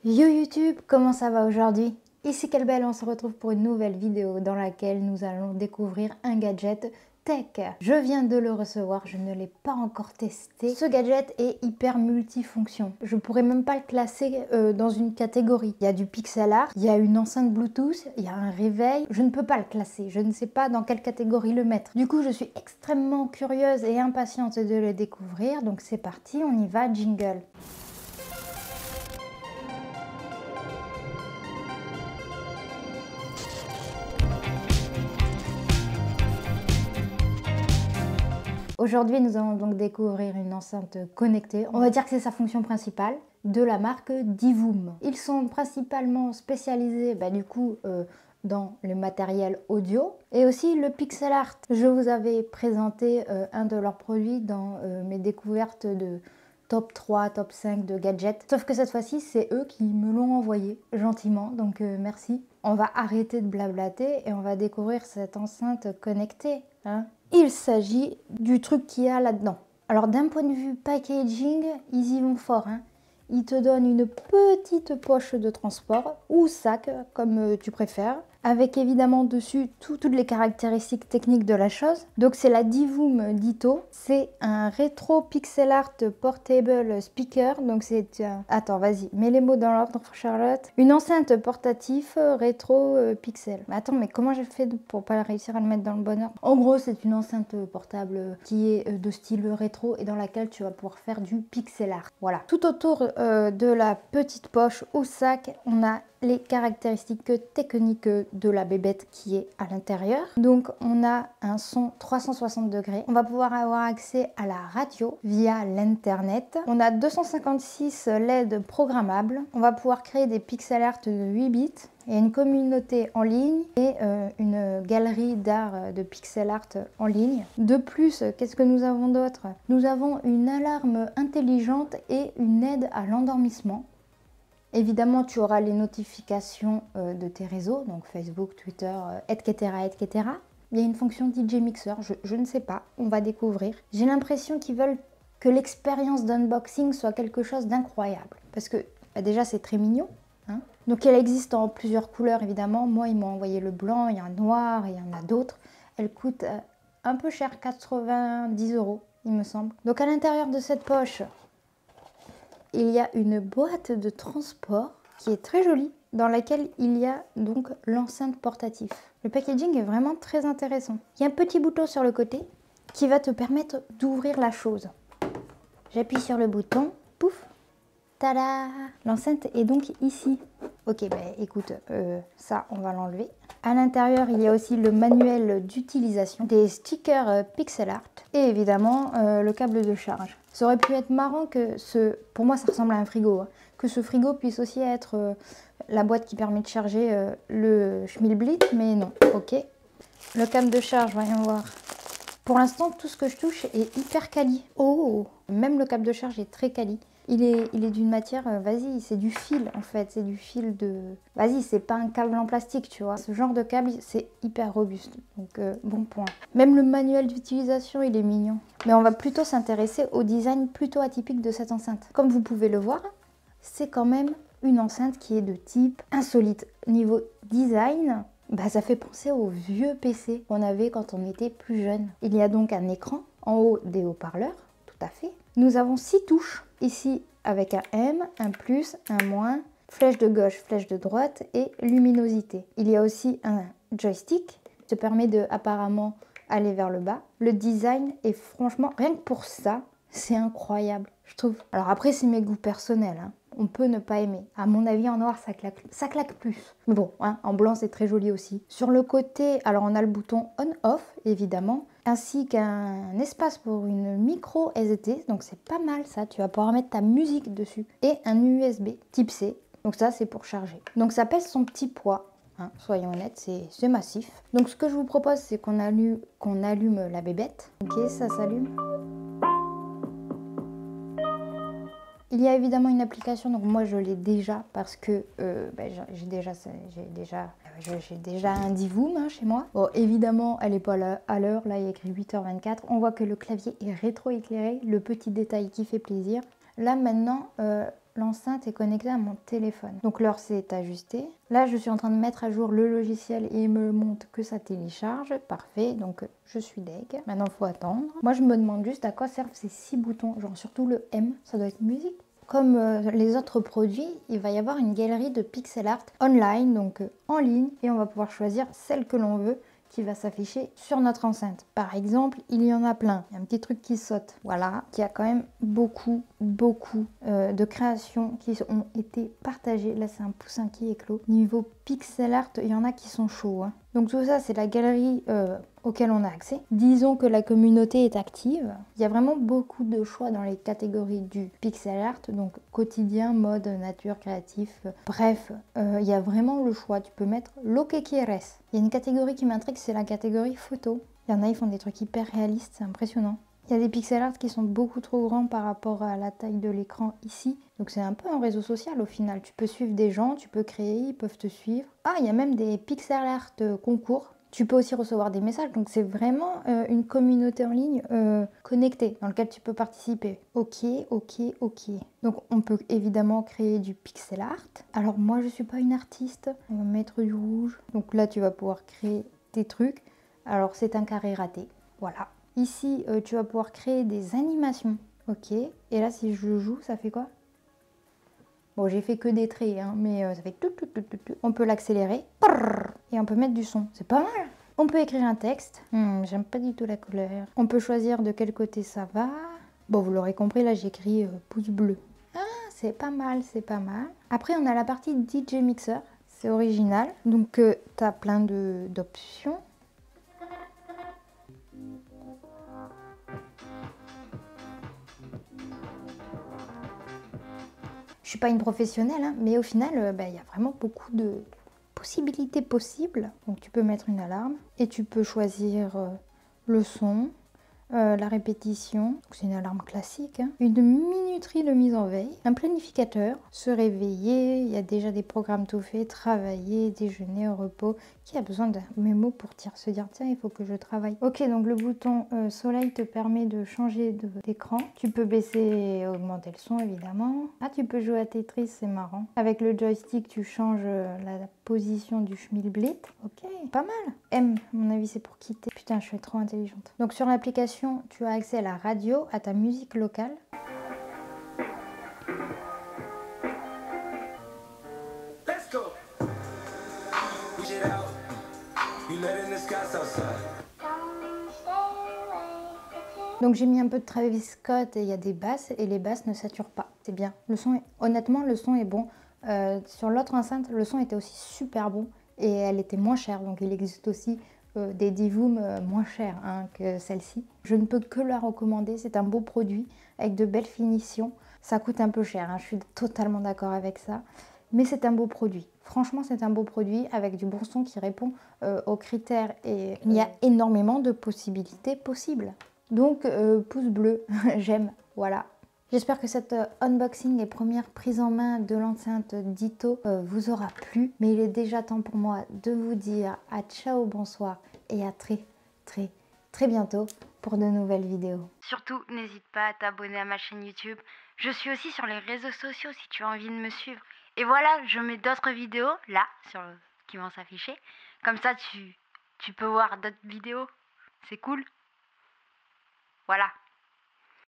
Yo YouTube, comment ça va aujourd'hui? Ici Kelbel, on se retrouve pour une nouvelle vidéo dans laquelle nous allons découvrir un gadget tech. Je viens de le recevoir, je ne l'ai pas encore testé. Ce gadget est hyper multifonction. Je pourrais même pas le classer dans une catégorie. Il y a du pixel art, il y a une enceinte Bluetooth, il y a un réveil. Je ne peux pas le classer, je ne sais pas dans quelle catégorie le mettre. Du coup, je suis extrêmement curieuse et impatiente de le découvrir. Donc c'est parti, on y va, jingle. Aujourd'hui, nous allons donc découvrir une enceinte connectée. On va dire que c'est sa fonction principale, de la marque Divoom. Ils sont principalement spécialisés dans le matériel audio et aussi le pixel art. Je vous avais présenté un de leurs produits dans mes découvertes de top 3, top 5 de gadgets. Sauf que cette fois-ci, c'est eux qui me l'ont envoyé gentiment, donc merci. On va arrêter de blablater et on va découvrir cette enceinte connectée. Il s'agit du truc qu'il y a là-dedans. Alors d'un point de vue packaging, ils y vont fort. Ils te donnent une petite poche de transport ou sac, comme tu préfères, avec évidemment dessus toutes les caractéristiques techniques de la chose. Donc c'est la Divoom Ditto. C'est un rétro pixel art portable speaker. Donc c'est... Attends, vas-y, mets les mots dans l'ordre, Charlotte. Une enceinte portative rétro pixel. Mais attends, mais comment j'ai fait pour pas réussir à le mettre dans le bon ordre? En gros, c'est une enceinte portable qui est de style rétro et dans laquelle tu vas pouvoir faire du pixel art. Voilà. Tout autour de la petite poche ou sac, on a les caractéristiques techniques de la bébête qui est à l'intérieur. Donc on a un son 360 degrés. On va pouvoir avoir accès à la radio via l'internet. On a 256 LED programmables. On va pouvoir créer des pixel art de 8 bits. Il y a une communauté en ligne et une galerie d'art de pixel art en ligne. De plus, qu'est-ce que nous avons d'autre? Nous avons une alarme intelligente et une aide à l'endormissement. Évidemment, tu auras les notifications de tes réseaux, donc Facebook, Twitter, etc., etc. Il y a une fonction DJ Mixer, je ne sais pas, on va découvrir. J'ai l'impression qu'ils veulent que l'expérience d'unboxing soit quelque chose d'incroyable. Parce que déjà, c'est très mignon. Donc elle existe en plusieurs couleurs, évidemment. Moi, ils m'ont envoyé le blanc, il y a un noir, il y en a d'autres. Elle coûte un peu cher, 90 €, il me semble. Donc à l'intérieur de cette poche, il y a une boîte de transport qui est très jolie, dans laquelle il y a donc l'enceinte portative. Le packaging est vraiment très intéressant. Il y a un petit bouton sur le côté qui va te permettre d'ouvrir la chose. J'appuie sur le bouton, pouf, tada! L'enceinte est donc ici. Ok, ben écoute, ça on va l'enlever. À l'intérieur, il y a aussi le manuel d'utilisation, des stickers pixel art et évidemment le câble de charge. Ça aurait pu être marrant que pour moi ça ressemble à un frigo, que ce frigo puisse aussi être la boîte qui permet de charger le Schmilblick, mais non, ok. Le câble de charge, voyons voir. Pour l'instant, tout ce que je touche est hyper quali. Oh, même le câble de charge est très quali. Il est d'une matière, vas-y, c'est du fil en fait, c'est du fil de... Vas-y, c'est pas un câble en plastique, tu vois. Ce genre de câble, c'est hyper robuste, donc bon point. Même le manuel d'utilisation, il est mignon. Mais on va plutôt s'intéresser au design plutôt atypique de cette enceinte. Comme vous pouvez le voir, c'est quand même une enceinte qui est de type insolite. Niveau design, ça fait penser aux vieux PC qu'on avait quand on était plus jeune. Il y a donc un écran, en haut des haut-parleurs, tout à fait. Nous avons 6 touches, ici avec un M, un plus, un moins, flèche de gauche, flèche de droite et luminosité. Il y a aussi un joystick qui te permet de apparemment aller vers le bas. Le design est franchement, rien que pour ça, c'est incroyable, je trouve. Alors après, c'est mes goûts personnels, on peut ne pas aimer. À mon avis, en noir, ça claque plus. Mais bon, en blanc, c'est très joli aussi. Sur le côté, alors on a le bouton on-off, évidemment, ainsi qu'un espace pour une micro SD. Donc c'est pas mal ça, tu vas pouvoir mettre ta musique dessus. Et un USB type C. Donc ça, c'est pour charger. Donc ça pèse son petit poids. Soyons honnêtes, c'est massif. Donc ce que je vous propose, c'est qu'on allume la bébête. Ok, ça s'allume. Il y a évidemment une application, donc moi je l'ai déjà parce que j'ai déjà un Divoom chez moi. Bon, évidemment, elle n'est pas à l'heure, là il y a écrit 8h24. On voit que le clavier est rétro-éclairé, le petit détail qui fait plaisir. Là maintenant, l'enceinte est connectée à mon téléphone. Donc l'heure s'est ajustée. Là, je suis en train de mettre à jour le logiciel et il me montre que ça télécharge. Parfait, donc je suis deg. Maintenant, il faut attendre. Moi, je me demande juste à quoi servent ces 6 boutons. Genre surtout le M, ça doit être musique. Comme les autres produits, il va y avoir une galerie de pixel art online, donc en ligne, et on va pouvoir choisir celle que l'on veut qui va s'afficher sur notre enceinte. Par exemple, il y en a plein. Il y a un petit truc qui saute. Voilà, il y a quand même beaucoup de créations qui ont été partagées. Là, c'est un poussin qui éclot. Niveau pixel art, il y en a qui sont chauds, hein. Donc tout ça, c'est la galerie auquel on a accès. Disons que la communauté est active. Il y a vraiment beaucoup de choix dans les catégories du pixel art, donc quotidien, mode, nature, créatif. Bref, il y a vraiment le choix. Tu peux mettre lo que quieres. Il y a une catégorie qui m'intrigue, c'est la catégorie photo. Il y en a, ils font des trucs hyper réalistes, c'est impressionnant. Il y a des pixel art qui sont beaucoup trop grands par rapport à la taille de l'écran ici. Donc c'est un peu un réseau social au final. Tu peux suivre des gens, tu peux créer, ils peuvent te suivre. Ah, il y a même des pixel art concours. Tu peux aussi recevoir des messages. Donc c'est vraiment une communauté en ligne connectée dans laquelle tu peux participer. Ok. Donc on peut évidemment créer du pixel art. Alors moi je suis pas une artiste. On va mettre du rouge. Donc là tu vas pouvoir créer tes trucs. Alors c'est un carré raté. Voilà. Ici, tu vas pouvoir créer des animations. Ok. Et là, si je joue, ça fait quoi? Bon, j'ai fait que des traits, hein, mais ça fait tout. On peut l'accélérer. Et on peut mettre du son. C'est pas mal. On peut écrire un texte. J'aime pas du tout la couleur. On peut choisir de quel côté ça va. Bon, vous l'aurez compris, là, j'écris pouce bleu. Ah, c'est pas mal, c'est pas mal. Après, on a la partie DJ Mixer. C'est original. Donc, tu as plein d'options. Je suis pas une professionnelle, hein, mais au final, il y a vraiment beaucoup de possibilités possibles. Donc tu peux mettre une alarme et tu peux choisir le son, la répétition, c'est une alarme classique, hein. Une minuterie de mise en veille, un planificateur, se réveiller, il y a déjà des programmes tout faits, travailler, déjeuner au repos. Qui a besoin d'un mémo pour se dire tiens il faut que je travaille. Ok, donc le bouton soleil te permet de changer d'écran. Tu peux baisser et augmenter le son évidemment. Ah, tu peux jouer à Tetris, c'est marrant. Avec le joystick tu changes la position du schmilblick. Ok, pas mal. M, à mon avis c'est pour quitter. Putain, je suis trop intelligente. Donc sur l'application tu as accès à la radio, à ta musique locale. Donc j'ai mis un peu de Travis Scott et il y a des basses et les basses ne saturent pas. C'est bien. Honnêtement, le son est bon. Sur l'autre enceinte, le son était aussi super bon et elle était moins chère. Donc il existe aussi des Divoom moins chers, hein, que celle-ci. Je ne peux que la recommander. C'est un beau produit avec de belles finitions. Ça coûte un peu cher, hein, je suis totalement d'accord avec ça. Mais c'est un beau produit. Franchement, c'est un beau produit avec du bon son qui répond aux critères. Et il y a énormément de possibilités possibles. Donc, pouce bleu, j'aime, voilà. J'espère que cette unboxing et première prise en main de l'enceinte Ditto vous aura plu. Mais il est déjà temps pour moi de vous dire à ciao, bonsoir et à très bientôt pour de nouvelles vidéos. Surtout, n'hésite pas à t'abonner à ma chaîne YouTube. Je suis aussi sur les réseaux sociaux si tu as envie de me suivre. Et voilà, je mets d'autres vidéos là qui vont s'afficher. Comme ça, tu peux voir d'autres vidéos. C'est cool. Voilà.